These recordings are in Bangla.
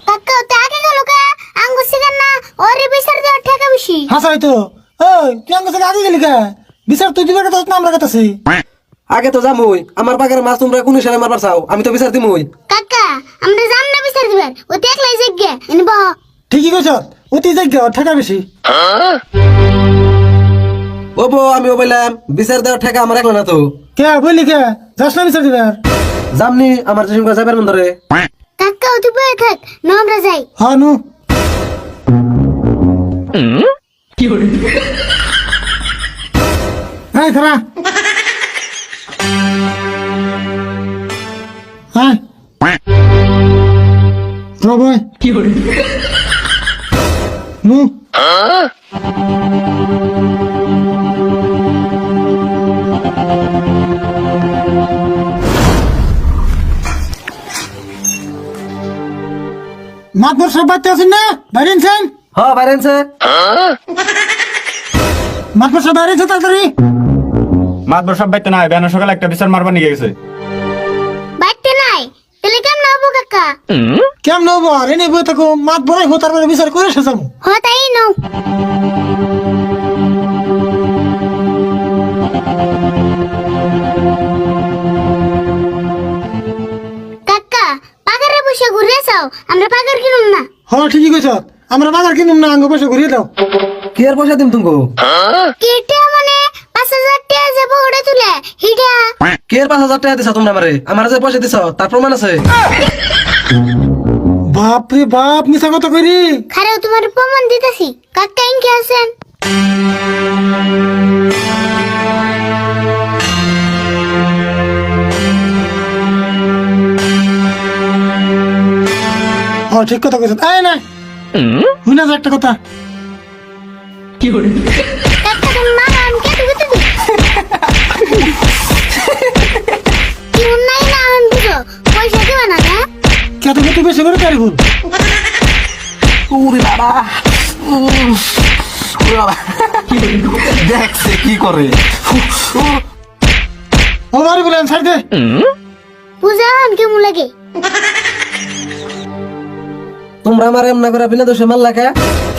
কাকা তে আগে গেল কা আঙ্গু সিগান না ওরে বিচার দেওয়ার টাকা বেশি হাসাই তো ওই তুই আঙ্গ থেকে আগে গেলি কা বিচার তুই দিবার কথা না আমরা কথাছি আগে তো যামুই আমার পাকের মাছ তোমরা কোন হিসাবে মারবার চাও আমি তো বিচার দিমুই কাকা আমরা জান না বিচার দিবার ও দেখলাই জিজ্ঞে এনে বহ ঠিকই কইছ অতি যোগ্য টাকা বেশি ও বউ আমি বললাম বিচার দেওয়ার টাকা আমার একলা না তো কে বললি কে যাস না বিচার দিবার জামনি আমার যে সঙ্গে যাবার মন ধরে কাকা তুই বয়ে থাক না আমরা যাই হ্যাঁ নু এই খারা হ্যাঁ রবই নু মাতবর সব বাচ্চা আছেন না বাইরে আছেন হ বাইরেনছে মাতবর সব বাইরে আছে তাড়াতাড়ি মাতবর সব বাইতে নাই বেনা সকালে একটা বিচার মারবার নিয়ে গেছে বাইতে নাই তাহলে কেমন হবো কাকা কেমন হবো আর এনে বই থাকো মাত বড়াই হো তারপরে বিচার করে শেষাবো হ তাই নাও কাকা পাগারে বসে ঘুরে যাও আমরা পাগার কিনুম না হ্যাঁ ঠিকই কইছ আমরা বাজার কিনুম না আঙ্গ পয়সা ঘুরিয়ে দাও কি আর পয়সা দিম তুমি কেটে মানে 5,000 টাকা যাবো ওড়ে তুলে হিডা কে আর 5,000 টাকা দিছ তোমরা আমারে আমার যে পয়সা দিছ তার প্রমাণ আছে বাপ রে বাপ মিছা কথা কইরি খারাও তোমার প্রমাণ দিতেছি কাকা ইনকে আছেন হ্যাঁ ঠিক কথা কইছ আয় না হুইনা যা একটা কথা কাকা তুমি মারা আমি কেটে গুতে দি কি নাই না আমি বুঝো পয়সা দিবা না না কত কত বেশি করে তারি ভুল ওরে বাবা ওরে বাবা দেখছে কি করে ও বাড়ি বলেন ছাড় দে বুঝা আমি কেমন লাগে তোমরা আমার এমনা করে বিনা দোষে মারলা কে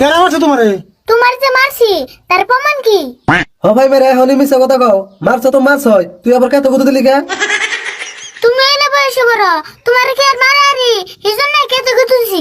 কেন মারছে তোমারে তোমার যে মারছি তার প্রমাণ কি হ ভাই মেরে হলি মিছা কথা কও মারছ তো মাছ হয় তুই আবার কত কত দিলি কে তুমি এনে বয়সে বড় তোমার কি আর মারারি এই জন্য কেটে গুতেছি